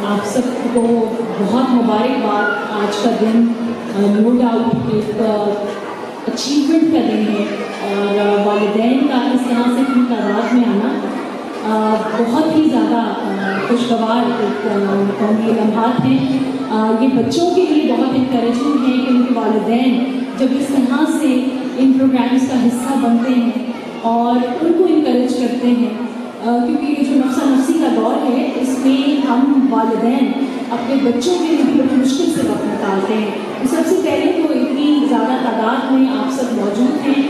آپ سب کو بہت مبارکباد. آج کا دن نو ڈاؤٹ ایک اچیومنٹ کا دن ہے اور والدین کا اس طرح سے اتنی تعداد میں آنا بہت ہی زیادہ خوشگوار قومی لمحات ہیں. یہ بچوں کے لیے بہت انکریجنگ ہے کہ ان کے والدین جب اس طرح سے ان پروگرامس کا حصہ بنتے ہیں اور ان کو انکریج کرتے ہیں، کیونکہ یہ جو نفسا نفسی کا دور ہے اس میں ہم والدین اپنے بچوں کے لیے بھی بڑی مشکل سے وقت نکالتے ہیں. سب سے پہلے تو اتنی زیادہ تعداد میں آپ سب موجود ہیں،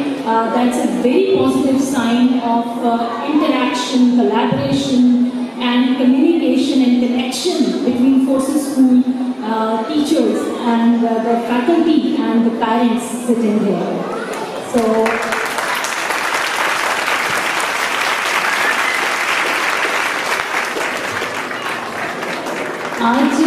that's a very positive sign of interaction, collaboration and communication and connection between forces school teachers and the faculty and the parents sitting there. So آج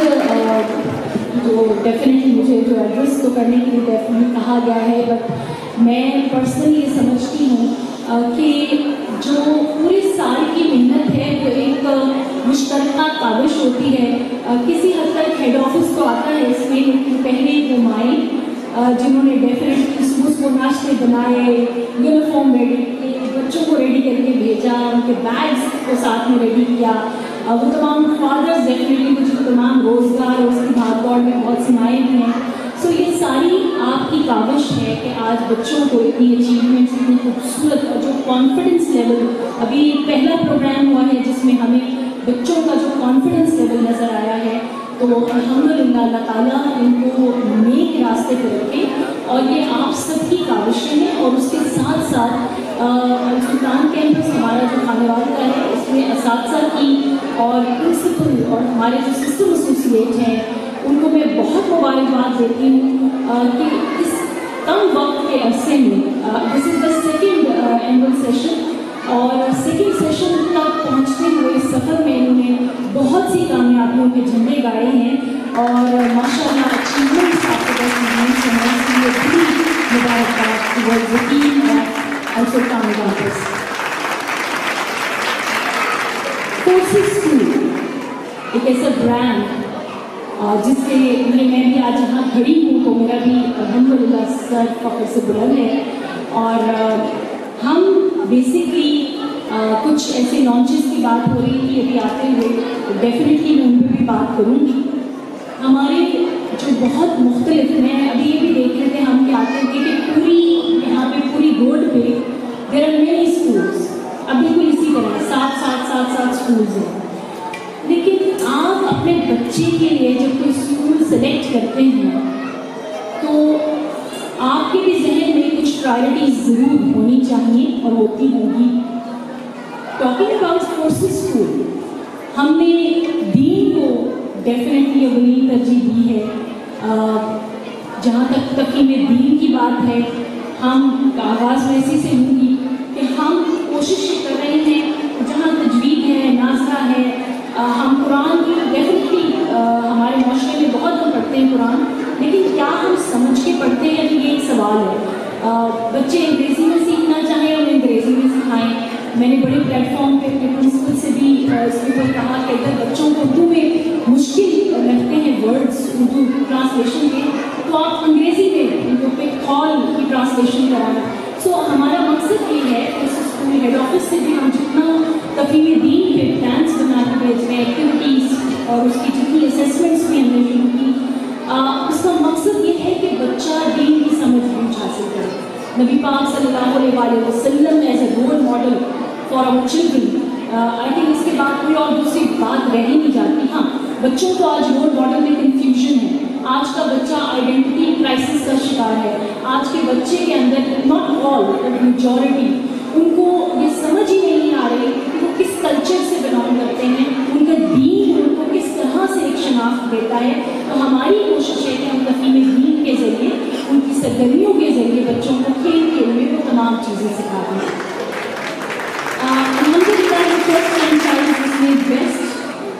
جو ڈیفینیٹلی مجھے جو ایڈریس تو کرنے کے لیے ڈیفینیٹلی کہا گیا ہے، بٹ میں پرسنلی یہ سمجھتی ہوں کہ جو پورے سال کی محنت ہے وہ ایک مشترکہ کاوش ہوتی ہے. کسی حد تک ہیڈ آفس تو آتا ہے اس میں، لیکن پہلے وہ مائیں جنہوں نے ڈیفینیٹلی اسکولس کو ناشتے بنائے، یونیفارم ریڈی کیے، بچوں کو ریڈی کر کے بھیجا، ان کے بیگس کو ساتھ میں ریڈی کیا، وہ تمام فادرز ڈیفینیٹلی کچھ تمام روزگار اور اس کی بھاگ دوڑ میں بہت سمائے بھی ہیں. سو یہ ساری آپ کی کاوش ہے کہ آج بچوں کو اتنی اچیومنٹس، اتنی خوبصورت جو کانفیڈنس لیول، ابھی پہلا پروگرام ہوا ہے جس میں ہمیں بچوں کا جو کانفیڈنس لیول نظر آیا ہے، تو الحمدللہ اللہ تعالیٰ ان کو نیک راستے پہ رکھے. اور یہ آپ سب کی کاوشیں ہیں، اور اس کے ساتھ ساتھ سلطان کیمپس ہمارا جو خانے والا کا ہے، اس میں اساتذہ کی اور پرنسپل اور ہمارے جو سسٹم ایسوسیٹ ہیں ان کو میں بہت مبارکباد دیتی ہوں کہ اس کم وقت کے عرصے میں دس از دا سیکنڈ اینول سیشن، اور سیکنڈ سیشن تک پہنچتے ہوئے اس سفر میں انہوں نے بہت سی کامیابیوں کے جھنڈے گاڑے ہیں، اور ماشاء اللہ اچیومنٹس آپ کے پاس بڑی مبارکباد سلطان کیمپس. فورسز اسکول ایک ایسا برانڈ جس کے لیے میں بھی آج یہاں کھڑی ہوں تو میرا بھی الحمدللہ سر فخر سے بلند ہے. اور ہم بیسکلی کچھ ایسے لانچز کی بات ہو رہی تھی ابھی آتے ہوئے، ڈیفینیٹلی میں ان پہ بھی بات کروں گی. ہمارے جو بہت مختلف، میں ابھی یہ بھی دیکھ رہے تھے ہم کہ آتے ہوئے کہ پوری یہاں پہ پوری روڈ پہ دیر آر مینی اسکولس، اب بالکل اسی طرح سات اسکولز ہیں. لیکن آپ اپنے بچے کے لیے جب کوئی اسکول سلیکٹ کرتے ہیں تو آپ کے بھی ذہن میں کچھ پرائرٹیز ضرور ہونی چاہیے اور ہوتی ہوں گی. ٹاکنگ اباؤٹ فورسز اسکول، ہم نے دین کو ڈیفینیٹلی اولین ترجیح دی ہے. جہاں تک تقیم دین کی بات ہے، ہم آغاز میں اسی سے ہوں گی کہ ہم کوشش کر رہے ہیں جہاں تجوید ہے، ناظرہ ہے، ہم قرآن کی ڈیفینیٹلی ہمارے معاشرے میں بہت ہم پڑھتے ہیں قرآن، لیکن کیا ہم سمجھ کے پڑھتے ہیں؟ یہ ایک سوال ہے. بچے انگریزی میں سیکھنا چاہیں انہیں انگریزی میں سکھائیں. میں نے بڑے پلیٹ فارم پہ اپنے پرنسپل سے بھی اس کے اوپر کہا کہ اگر بچوں کو اردو میں مشکل لگتے ہیں ورڈز اردو ٹرانسلیشن کے، تو آپ انگریزی میں ان کو پک کال کی ٹرانسلیشن کرائیں. سو ہمارا مقصد یہ ہے کہ اس اسکول ہیڈ آفس سے بھی ہم جتنا تفہیم دین کے پلانس بنا کے بھیج رہے ہیں، ایکٹیویٹیز اور اس کی جتنی اسیسمنٹس بھی ہم نے شروع کی، اس کا مقصد یہ ہے کہ بچہ دین کی سمجھ بوجھ حاصل کرے. نبی پاک صلی اللہ علیہ وسلم as a role model for our children, I think اس کے بعد کوئی اور دوسری بات رہ ہی نہیں جاتی. ہاں، بچوں کو آج رول ماڈل میں کنفیوژن ہے. آج کا بچہ آئیڈینٹی کرائسس کا شکار ہے. آج کے بچے کے اندر ناٹ آل بٹ میجورٹی، ان کو یہ سمجھ ہی نہیں آ رہی کہ وہ کس کلچر سے بلانگ کرتے ہیں، ان کا دین ان کو کس طرح سے ایک شناخت دیتا ہے. تو ہماری کوشش ہے کہ ہم تفہیم دین کے ذریعے، ان کی سرگرمیوں کے ذریعے بچوں کو کھیل کھیل میں وہ تمام چیزیں سکھاتے ہیں. الحمدللہ فرسٹ فرینچائز جس نے بیسٹ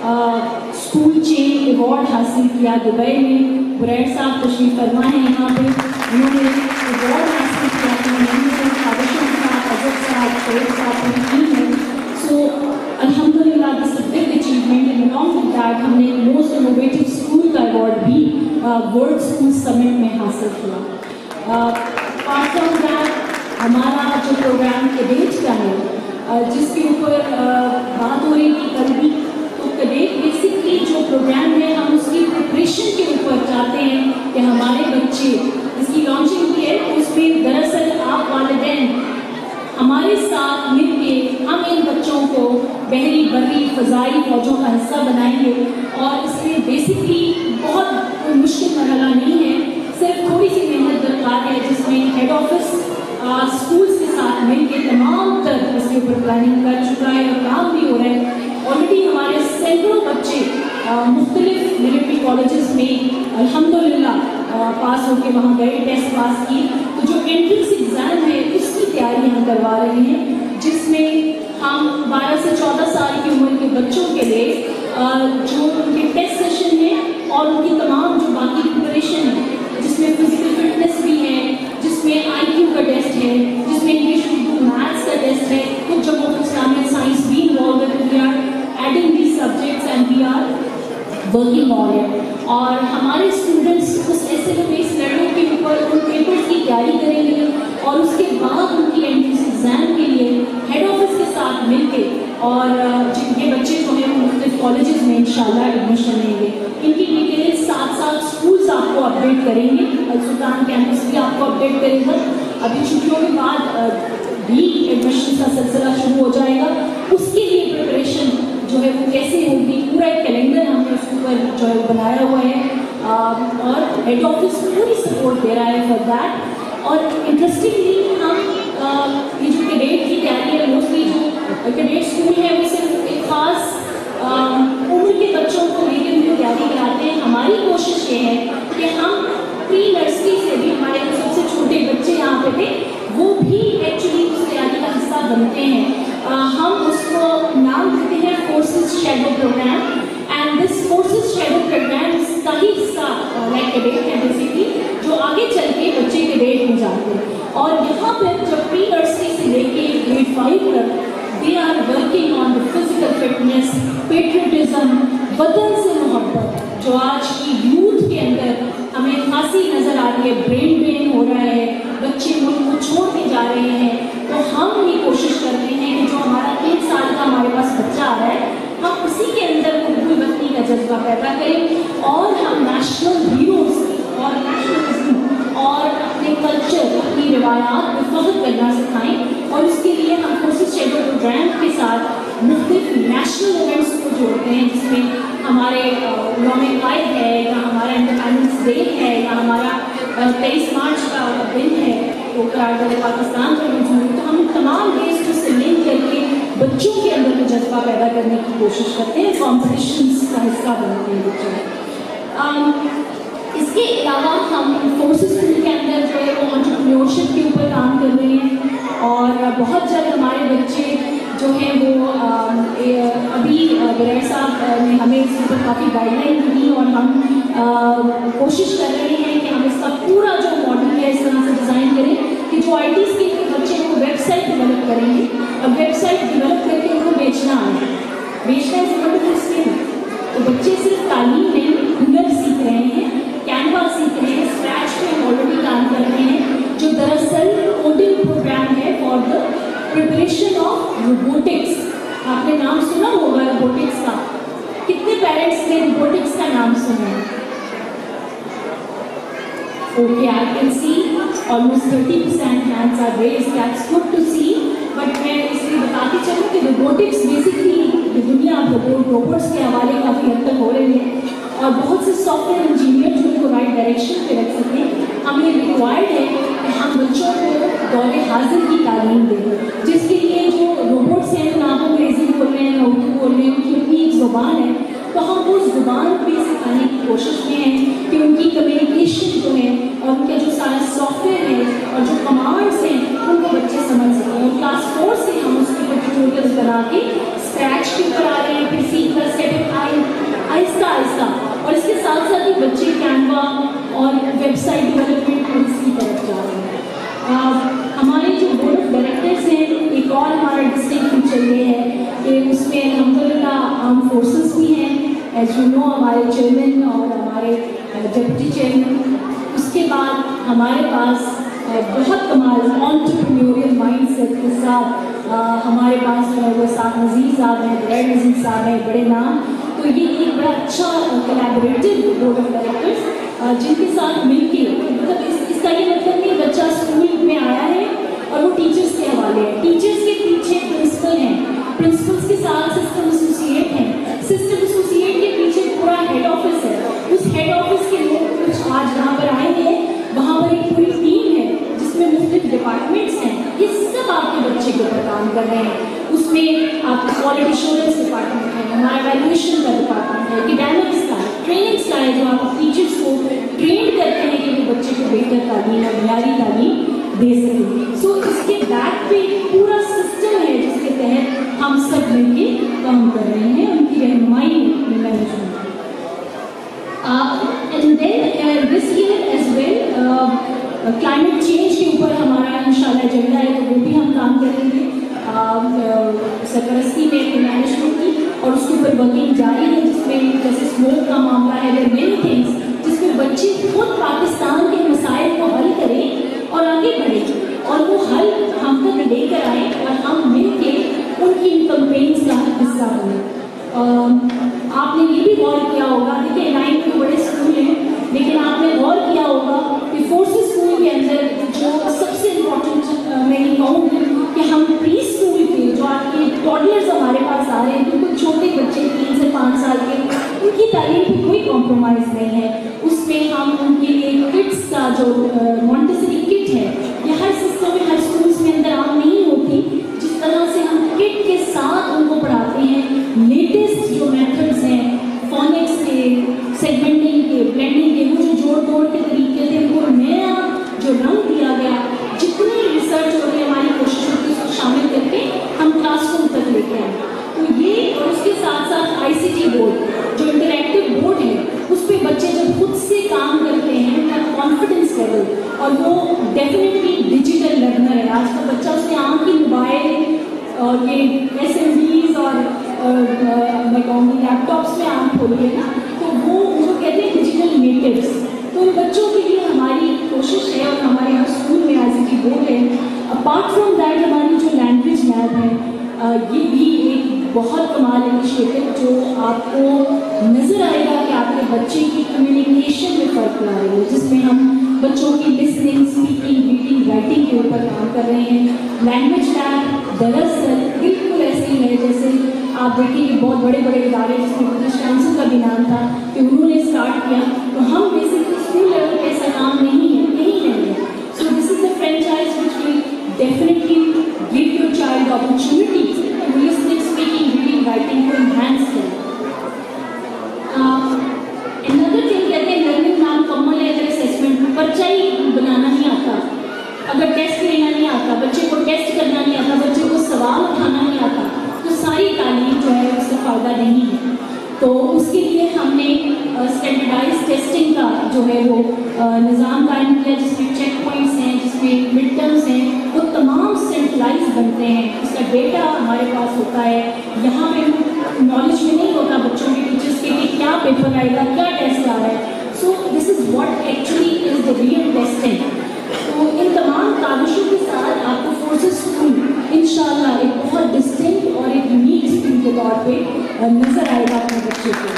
اسکول چین ایوارڈ حاصل کیا دبئی میں، برائڈ صاحب تشریف فرما ہے یہاں پہ، انہوں نے ایوارڈ حاصل کیا. حضرت صاحب कोर्स का पूरी टीम है. So अल्हम्दुलिल्लाह this is big achievement and along with that हमने मोस्ट इनोवेटिव स्कूल का अवार्ड भी वर्ल्ड स्कूल समिट में हासिल किया. अपार्ट फ्रॉम दैट हमारा जो प्रोग्राम कैडेट का है जिसके ऊपर बात हो रही थी कल भी, तो कैडेट बेसिकली जो प्रोग्राम है हम उसकी प्रिपरेशन के ऊपर चाहते हैं कि हमारे बच्चे इसकी लॉन्चिंग की है. उसमें दरअसल आप वालिदैन हमारे साथ मिलके हम इन बच्चों को बहरी बर्री फ़ज़ाई फौजों का हिस्सा बनाएंगे. और इसमें बेसिकली बहुत मुश्किल मरहला नहीं है, सिर्फ थोड़ी सी मेहनत दरकार है जिसमें हेड ऑफिस स्कूल्स के साथ मिलके तमाम तर इसके ऊपर प्लानिंग कर चुका है और काम भी हो रहा है. ऑलरेडी हमारे सैकड़ों बच्चे मुख्तलिफ मिलिट्री कॉलेजेस में अल्हम्दुलिल्लाह पास होकर वहाँ गए, टेस्ट पास की. तो जो एंट्रेंस एग्ज़ाम है उसकी तैयारी हम करवा रहे हैं, जिसमें हम 12 से 14 साल की उम्र के बच्चों के लिए जो उनके टेस्ट सेशन है और उनकी तमाम जो बाकी प्रिपरेशन है, जिसमें फिजिकल फिटनेस भी है, जिसमें IQ का टेस्ट है, जिसमें इंग्लिश उर्दू मैथ्स का टेस्ट है, कुछ जगहों पर इस्लामिक साइंस भी इन्वॉल्व है. We are adding these subjects and we are working on it. और हमारे स्टूडेंट्स उस SLO बेस्ड लर्निंग के ऊपर उन पेपर्स की तैयारी करेंगे और उसके बाद उनकी एंट्रेंस एग्ज़ाम के लिए हेड ऑफिस के साथ मिलके और जिनके बच्चे जो हैं वो मुख्तलिफ कॉलेजेस में इंशाल्लाह एडमिशन लेंगे. इनकी डिटेल्स साथ साथ स्कूल्स आपको अपडेट करेंगे. अल-सुल्तान कैंपस भी आपको अपडेट करेगा. अभी छुट्टियों के बाद भी एडमिशन का सिलसिला शुरू हो जाएगा. उसके लिए प्रिपरेशन जो है वो कैसे होगी, पूरा एक कैलेंडर हमने उसके ऊपर जो है बनाया हुआ है और हेड ऑफिस पूरी सपोर्ट दे रहा है फॉर दैट. और इंटरेस्टिंगली हम ये जो कैडेट की तैयारी है, मोस्टली जो कैडेट स्कूल है वो सिर्फ एक ख़ास उम्र के बच्चों को लेकर उनकी तैयारी कराते हैं. हमारी कोशिश ये है कि हम प्री नर्सरी से भी हमारे जो सबसे छोटे बच्चे यहाँ पे थे वो भी एक्चुअली उस तैयारी का हिस्सा बनते हैं. हम उसको नाम देते हैं forces shadow program and this forces shadow program इसका ही हिस्सा लाइक कैडेट है बेसिकली, जो आगे चल के बच्चे कैडेट में जाते हैं. और यहाँ पर जब प्री नर्सरी से लेके ग्रेड 5 तक they are working on the physical fitness, patriotism, वतन से मोहब्बत जो आज की यूथ के अंदर हमें खासी नज़र आ रही है. ब्रेन ड्रेन हो रहा है, बच्चे मुल्क को छोड़ के जा रहे हैं. तो हम ये कोशिश करते हैं कि जो हमारा 1 साल का हमारे पास बच्चा आ रहा है हम उसी के अंदर कबूल वतनी का जज्बा पैदा करें और हम नेशनल हीरोज़ और नेशनलिज्म और अपने कल्चर, अपनी रिवायात को फख्र करना सिखाएं. और इसके लिए हम फोर्सेस शैडो प्रोग्राम के साथ मुख्तलिफ नेशनल इवेंट्स को जोड़ते हैं, जिसमें हमारे यौम-ए-क़ायद है या हमारा इंडिपेंडेंस डे है या हमारा 23 मार्च का दिन है वो करारदाद पाकिस्तान का मौजूद. तो हम तमाम डेज से लिंक करके बच्चों के अंदर में जज्बा पैदा करने की कोशिश करते हैं, कॉम्पिटिशन्स का हिस्सा बनते हैं बच्चे. इसके अलावा हम फोर्सेस स्कूल के अंदर जो है वो एंटरप्रेन्योरशिप के ऊपर काम कर रहे हैं और बहुत जल्द हमारे बच्चे जो हैं वो अभी बरैर साहब ने हमें इस ऊपर काफ़ी गाइडलाइन दी और हम कोशिश कर रहे हैं कि हम इसका पूरा जो मॉडल है इस तरह से डिज़ाइन करें कि जो IT स्किल के बच्चे वो वेबसाइट डेवलप करेंगे और वेबसाइट डेवलप करके उनको बेचना है. बेचना इज वंडरफुल स्किल. तो बच्चे सिर्फ तालीम नहीं, हुनर सीख रहे हैं, कैनवा सीख रहे हैं, स्क्रैच पे ऑलरेडी काम कर रहे हैं, जो दरअसल कोडिंग प्रोग्राम है for the preparation of robotics. आपने नाम सुना होगा रोबोटिक्स का. कितने पेरेंट्स ने रोबोटिक्स का नाम सुना है? Okay, I can see almost 30% hands are raised. That's good to see. But मैं इसलिए बताती चलूँ कि रोबोटिक्स बेसिकली दुनिया रोबोट्स के हवाले काफ़ी हद तक हो रही है और बहुत से सॉफ्टवेयर इंजीनियर जो उनको राइट डायरेक्शन पे रख सकें. हमें रिक्वायर्ड है कि हम बच्चों को दौरे हाजिर की तालीम दें, जिसके लिए जो रोबोट्स हैं ना वो अंग्रेज़ी बोल रहे हैं ना उर्दू बोल रहे हैं, उनकी अपनी एक ज़ुबान है. तो हम वो ज़ुबान भी सिखाने की कोशिश में हैं कि उनकी कम्युनिकेशन जो है और उनके जो सारा सॉफ्टवेयर है और जो कमांड्स हैं उनको बच्चे समझ सकें. और क्लास 4 से हम उसके ऊपर ट्यूटोरियल्स बना के स्क्रैच के ऊपर आ रहे हैं, फिर सीखकर स्टेप आहिस्ता आहिस्ता. और इसके साथ साथ ही बच्चे कैनवा और वेबसाइट डेवलपमेंट इसकी तरफ जा रहे हैं. हमारे जो बोर्ड ऑफ डायरेक्टर्स हैं, एक और یہ ہے کہ اس میں الحمدللہ آرم فورسز بھی ہیں، ایز یو نو ہمارے چیئرمین اور ہمارے ڈپٹی چیئرمین. اس کے بعد ہمارے پاس بہت کمال آنٹرپرینیوریل مائنڈ سیٹ کے ساتھ ہمارے پاس جو ہے وہ صاحب نذیر صاحب ہیں، غیر نذیر صاحب ہیں، بڑے نام. تو یہ ایک بڑا اچھا کولیبوریٹو بورڈ آف ڈائریکٹرز جن کے ساتھ مل کے، مطلب اس کا یہ مطلب نہیں بچہ اسکول میں آیا ہے اور وہ ٹیچرس کے حوالے ہے. ٹیچرس کے پیچھے پرنسپل ہیں، پرنسپلس کے ساتھ سسٹم ایسوسیٹ ہیں، سسٹم ایسوسیٹ کے پیچھے پورا ہیڈ آفس ہے. اس ہیڈ آفس کے لوگ کچھ آج یہاں پر آئے ہیں، وہاں پر ایک پوری ٹیم ہے جس میں مختلف ڈپارٹمنٹس ہیں. یہ سب آپ کے بچے کے اوپر کام کر رہے ہیں. اس میں آپ کا کوالٹی ایشورنس ڈپارٹمنٹ ہے، ہمارا ویلیویشن کا ڈپارٹمنٹ ہے، اکیڈیمکس کا ہے، ٹریننگس کا ہے، جو آپ ٹیچرس کو ٹرین کرتے ہیں کہ وہ بچے کو بہتر تعلیم اور معیاری تعلیم دے سکیں. سو اس کے بیک پہ پورا سسٹم ہے جس کے تحت ہم سب مل کے کام کر رہے ہیں، ان کی رہنمائی میں management. And then this year as well climate change کے اوپر ہمارا انشاءاللہ ایجنڈا ہے، تو وہ بھی ہم کام کریں گے سرپرستی میں مینجمنٹ کی، اور اس کے اوپر ورکنگ جاری ہے جس میں جیسے اسموک کا معاملہ ہے، دیر مینی تھنگس جس میں بچے خود پاکستان کے مسائل کو حل کریں اور آگے بڑھیں، اور وہ حل ہم تک لے کر آئیں اور ہم مل کے ان کی ان کمپینس کا حصہ بنیں. آپ نے یہ بھی غور کیا ہوگا، دیکھیے 9 میں بڑے اسکول ہیں، لیکن آپ نے غور کیا ہوگا کہ فورسز اسکول کے اندر جو سب سے امپورٹنٹ میں یہ کہوں گی کہ ہم پری اسکول کے جو آپ کے ٹوڈلرز ہمارے پاس آ رہے ہیں، بالکل چھوٹے بچے 3 سے 5 سال کے، ان کی تعلیم پہ کوئی کمپرومائز نہیں ہے. اس میں ہم ان کے لیے کٹس کا جو مونٹیسری کٹ ہے، یہ ہر سسٹم میں ہر اسکولس میں اندر عام نہیں ہوتی. جس طرح سے ہم کٹ کے ساتھ ان کو پڑھاتے ہیں، لیٹسٹ جو میتھڈس ہیں فونکس کے، سیگمنٹنگ کے، بلینڈنگ کے، وہ جو جوڑ توڑ کے طریقے تھے، ان کو نیا جو رنگ دیا گیا، جتنی ریسرچ ہو رہی ہے ہماری کوشش ہوتی ہے اس کو شامل کر کے ہم کلاس روم تک لے کے آئیں. تو یہ، اور اس کے ساتھ ساتھ ICT بورڈ جو انٹریکٹیو بورڈ ہے، اس پہ بچے جب خود سے کام کرتے ہیں ان کا کانفیڈنس لیول، اور وہ ڈیفینیٹلی ڈیجیٹل لرنر ہے. آج کا بچہ اس کے آنکھ کی موبائل اور یہ SMVs اور میں کہوں گی لیپ ٹاپس میں آنکھ کھولی ہے نا، تو وہ کہتے ہیں ڈیجیٹل نیٹیوس. تو ان بچوں کے لیے ہماری کوشش ہے، اور ہمارے یہاں اسکول میں ICT بورڈ ہے. اپارٹ فرام دیٹ ہماری جو لینگویج لیب ہے، یہ بھی ایک بہت کمال انیشیٹو جو آپ کو نظر آئے گا کہ آپ کے بچے کی کمیونیکیشن میں فرق لا رہی ہے، جس میں ہم بچوں کی لسننگ، اسپیکنگ، ریڈنگ، رائٹنگ کے اوپر کام کر رہے ہیں. لینگویج لیب دراصل بالکل ایسے ہی ہے جیسے آپ دیکھیں کہ بہت بڑے بڑے ادارے جس میں برٹش کاؤنسل کا بھی نام تھا کہ انہوں نے اسٹارٹ کیا، تو ہم بیسکلی اسکول لیول پہ ایسا کام نہیں ہے. So this is a franchise which will definitely give your child opportunity to listening, speaking, reading, writing کو انہینس کریں. another thing کہتے ہیں لرننگ نام کمل ہے. اگر اسیسمنٹ پرچہ ہی بنانا نہیں آتا، اگر ٹیسٹ لینا نہیں آتا، بچے کو ٹیسٹ کرنا نہیں آتا، بچے کو سوال اٹھانا نہیں آتا، تو ساری تعلیم جو ہے اس کا فائدہ نہیں ہے. تو اس کے لیے ہم نے اسٹینڈرڈائز ٹیسٹنگ کا جو ہے وہ نظام قائم کیا، جس میں چیک پوائنٹس ہیں، جس میں مڈ ٹرمس ہیں، وہ تمام سینٹرلائز بنتے ہیں. اس کا ڈیٹا ہمارے پاس ہوتا ہے. یہاں پہ نالج میں نہیں ہوتا بچوں کے ٹیچرس کے کہ کیا پیپر آئے گا، کیا ٹیسٹ آ رہا ہے. So this is what actually is the real testing. تو ان تمام کاوشوں کے ساتھ آپ کو فورسز اسکول انشاءاللہ ایک بہت ڈسٹنکٹ اور ایک یونیک اسکول کے طور پہ نظر آئے گا اپنے بچے کو.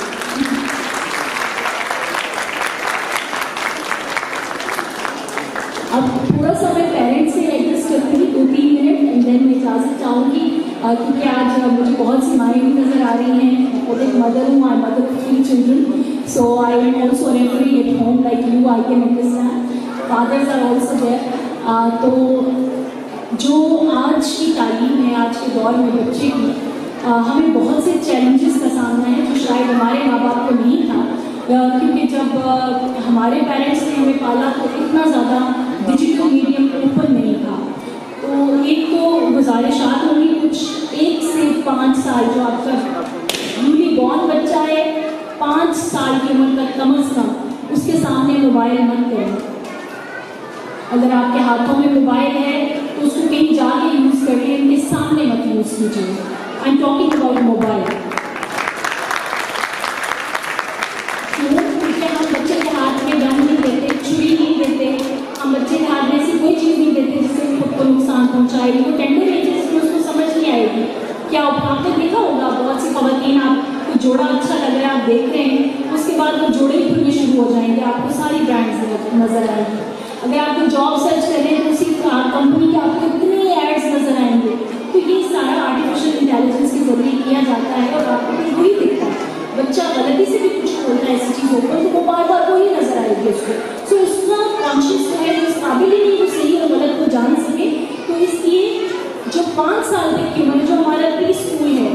اب تھوڑا سا میں پیرنٹس سے ایڈجسٹ کرتی ہوں 2-3 منٹ، اینڈ دین میں اجازت چاہوں گی کیونکہ آج مجھے بہت سی مائیں بھی نظر آ رہی ہیں. خود ایک مدر ہوں، I mother of 3 children, so I am also referring at home like you. I can understand. Fathers are also there. تو جو آج کی تعلیم ہے، آج کے دور میں بچے کی، ہمیں بہت سے چیلنجز کا سامنا ہے جو شاید ہمارے ماں باپ کو نہیں تھا، کیونکہ جب ہمارے پیرنٹس نے ہمیں پالا تو اتنا زیادہ ڈیجیٹل میڈیم اوپن نہیں تھا. تو ایک تو گزارشات ہوں گی کچھ 1 سے 5 سال جو آپ کا نیولی بورن بچہ ہے، 5 سال کی عمر تک کم از کم اس کے سامنے موبائل مت کریں. اگر آپ کے ہاتھوں میں موبائل ہے تو اس کو کہیں جا کے یوز کریے، ان کے سامنے مت یوز کیجیے. I'm talking about mobile. हम बच्चे के हाथ में गन नहीं देते, छुरी नहीं देते, हम बच्चे के हाथ में ऐसी कोई चीज़ नहीं देते जिससे खुद को नुकसान पहुंचाएगी। वो टेंडर एजेस में उसको समझ नहीं आएगी। क्या आपने देखा होगा बहुत सी खवातीन, आपको जोड़ा अच्छा लग रहा है, आप देख रहे हैं, उसके बाद वो जोड़े ही खुलने शुरू हो जाएंगे, आपको सारी ब्रांड्स नजर आएंगी। अगर आपको जॉब सर्च करें तो उसी कंपनी के आपको इतने एड्स नजर आएंगे। तो ये सारा आर्टिफिशियल इंटेलिजेंस के जरिए किया जाता है और आपको फिर वही दिखता है। बच्चा गलती से भी कुछ बोलता है ऐसी चीज़ों पर तो वो बार बार वही नजर आएगी उसको। सो उसका कॉन्शियस जो है उस काबिल ही नहीं वो सही और गलत को जान सके। तो इसलिए जो 5 साल तक की उम्र जो हमारा प्री स्कूल है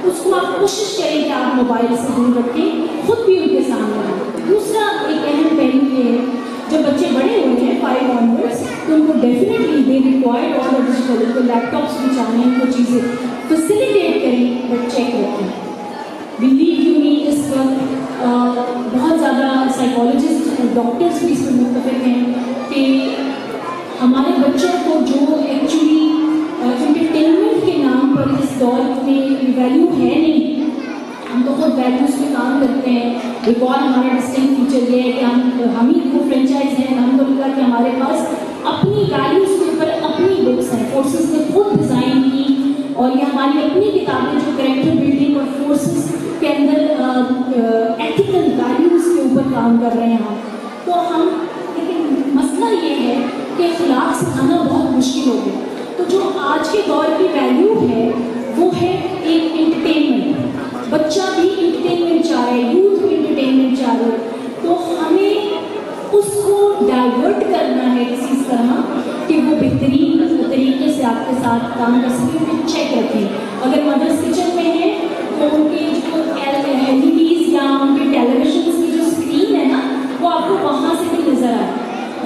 उसको आप कोशिश करें कि आप मोबाइल से दूर रखें, खुद भी उनके सामने रहें। दूसरा एक अहम पहलू ये है, जब बच्चे बड़े हुए हैं 5 ऑनवर्ड्स तो उनको definitely they required all the digital, उनको लैपटॉप्स भी चाहिए, उनको चीज़ें फैसिलिटेट करें बट चेक रखें। बिलीव यू मी, इस वक्त बहुत ज़्यादा साइकोलॉजिस्ट और डॉक्टर्स भी इसमें मुतफिक हैं कि हमारे बच्चों को जो एक्चुअली एंटरटेनमेंट के नाम पर इस दौर में वैल्यू है नहीं, हम तो खुद वैल्यूज़ पे काम करते हैं। एक और हमारा डिस्टिंक्ट फीचर ये है कि हम ही वो फ्रेंचाइज हैं अलहमदुलिल्लाह कि हमारे पास अपनी वैल्यूज़ के ऊपर अपनी बुक्स हैं, फोर्सेस ने खुद डिज़ाइन की, और ये हमारी अपनी किताबें जो कैरेक्टर बिल्डिंग और फोर्सेस के अंदर एथिकल वैल्यूज़ के ऊपर काम कर रहे हैं हम। तो हम, लेकिन मसला ये है कि अखलाक सिखाना बहुत मुश्किल हो गया। तो जो आज के दौर की वैल्यू है वो है एक एंटरटेनमेंट। बच्चा भी एंटरटेनमेंट चाह रहे, यूथ भी एंटरटेनमेंट चाह रहे, तो हमें उसको डाइवर्ट करना है किसी तरह कि वो बेहतरीन तरीके से आपके साथ काम कर सके। उनको चेक रखें। अगर मदर्स किचन में है तो उनकी जो LEDs या उनके टेलीविजन की जो स्क्रीन है ना वो आपको वहाँ से भी नजर आए।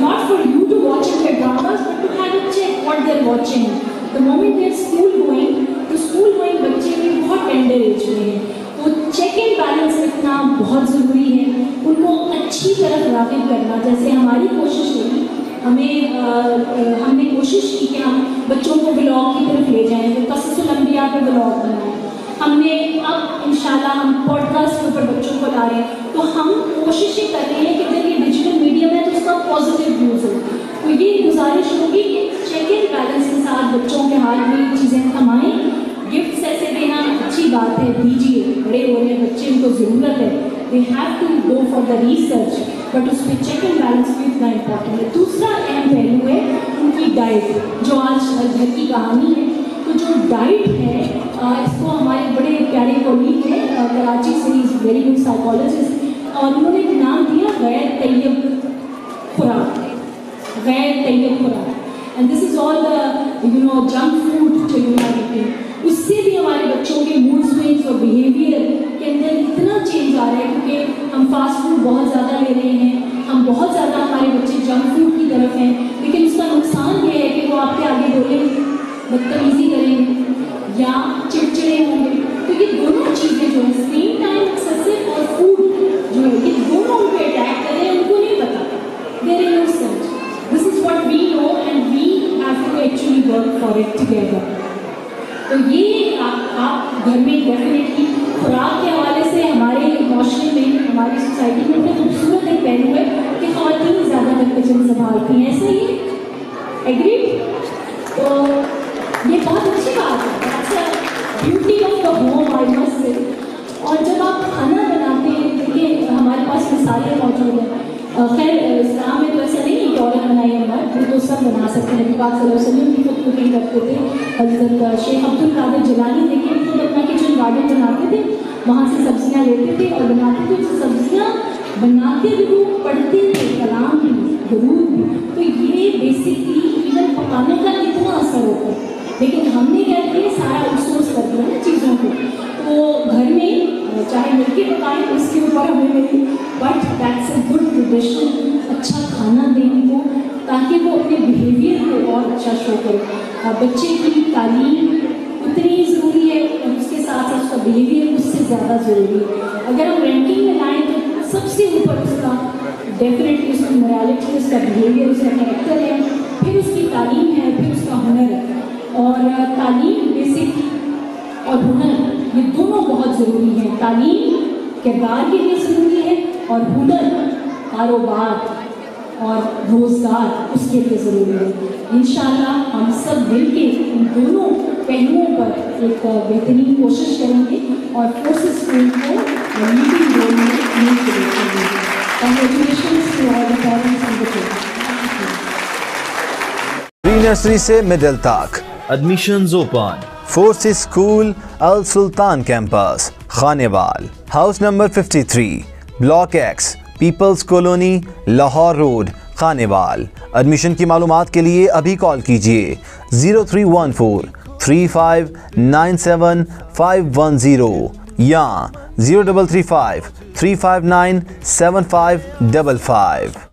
Not for you to watch their dramas, but to have a check what they're watching. The moment they're school going, तो school going बच्चे भी बहुत टेंडर एज में हैं, तो चेक एंड बैलेंस रखना बहुत ज़रूरी है। उनको अच्छी तरह राग़िब करना, जैसे हमारी कोशिश हुई, हमने कोशिश की कि हम बच्चों को ब्लॉग की तरफ ले जाएं, तो क़ससुल अंबिया पर ब्लॉग बनाएं। हमने अब इंशाल्लाह हम पॉडकास्ट के ऊपर बच्चों को ला रहे हैं, तो हम कोशिशें कर रहे हैं कि अगर ये डिजिटल मीडियम है तो उसका पॉजिटिव यूज़ हो। तो ये गुजारिश होगी कि चेक एंड बैलेंस के साथ बच्चों के हाथ में चीज़ें कमाएँ। गिफ्ट्स ऐसे देना अच्छी बात है, दीजिए, बड़े हो रहे हैं बच्चे, उनको ज़रूरत है, they have to go for the research, but उस पर चेक एंड बैलेंस भी इतना इम्पॉर्टेंट है। दूसरा अहम पहलू है उनकी डाइट, जो आज घर की कहानी है। तो जो डाइट है इसको हमारे बड़े प्यारे कॉलीग हैं कराची से, इज़ वेरी गुड साइकोलॉजिस्ट, और उन्होंने एक नाम दिया गैर तैयब खुराक, गैर तैयब खुराक। And this is all the junk food जो यू आर ईटिंग। उससे भी हमारे बच्चों के मूड स्विंग्स और बिहेवियर के अंदर इतना चेंज आ रहा है, क्योंकि हम फास्ट फूड बहुत ज़्यादा ले रहे हैं, हम बहुत ज़्यादा, हमारे बच्चे जंक फूड की तरफ हैं। लेकिन उसका नुकसान ये है कि वो आपके आगे बोलेंगे, बदतमीजी करेंगे या चिड़चिड़े होंगे। तो ये दोनों चीज़ें जो है, स्क्रीन टाइम एक्सेसिव और फूड जो है, ये दोनों उन पर अटैक कर रहे हैं, उनको नहीं पता, there is no sense. This is what we know and we have to actually work for it together. तो ये आप घर में डेफिनेटली खुराक के हवाले से हमारे माशरे में, हमारी सोसाइटी में बड़ा खूबसूरत एक पहलू है कि ख़वातीन ज़्यादातर किचन संभालती हैं, ऐसा ही एग्रीड। तो ये बहुत अच्छी बात है, beauty of the home I must say. और जब आप खाना बनाते हैं, देखिए हमारे पास मिसालें मौजूद हैं। खैर इस्लाम में तो ऐसा नहीं है कि औरत बनाई है मर्द, वो तो सब बना सकते हैं। नबी पाक सल्लल्लाहु अलैहि वसल्लम भी खुद कुकिंग करते थे। हज़रत शेख अब्दुल कादिर जिलानी देखिए खुद अपना किचन गार्डन बनाते थे, वहाँ से सब्जियाँ लेते थे और बनाते थे। उससे सब्जियाँ बनाते भी वो पढ़ते थे, कलाम भी, दुरूद भी। तो ये बेसिकली इवन पकाने का इतना असर होता है, लेकिन हमने क्या किया, सारा आउटसोर्स कर दिया ना चीज़ों को। तो घर में चाहे मिलके पकाएं, उसके ऊपर हमें मिली, but that's a good tradition, अच्छा खाना देने को, ताकि वो अपने बिहेवियर को और अच्छा शो करे। बच्चे की तालीम उतनी ज़रूरी है और उसके साथ साथ उसका बिहेवियर उससे ज़्यादा ज़रूरी है। अगर हम रैंकिंग में लाएँ तो सबसे ऊपर उसका डेफिनेटली उसकी मोरालिटी, उसका बिहेवियर, उसका कैरेक्टर है, फिर उसकी तालीम है, फिर उसका हुनर है। और तालीम बेसिक اور ہنر یہ دونوں بہت ضروری ہیں. تعلیم کردار کے لیے ضروری ہے اور ہنر کاروبار اور روزگار اس کے لیے ضروری ہے. انشاءاللہ ہم سب مل کے ان دونوں پہلوؤں پر ایک بہترین کوشش کریں گے اور فورسز اسکول کو لیڈنگ رول میں نہیں کریں گے. Congratulations to all the parents and the children. Pre nursery سے مڈل تک Admissions open. Forces school Al Sultan campus Khanewal, house number 53, block X, peoples colony, Lahore road, Khanewal. Admission کی معلومات کے لیے ابھی کال کیجیے 031435975510 یا 033535975555.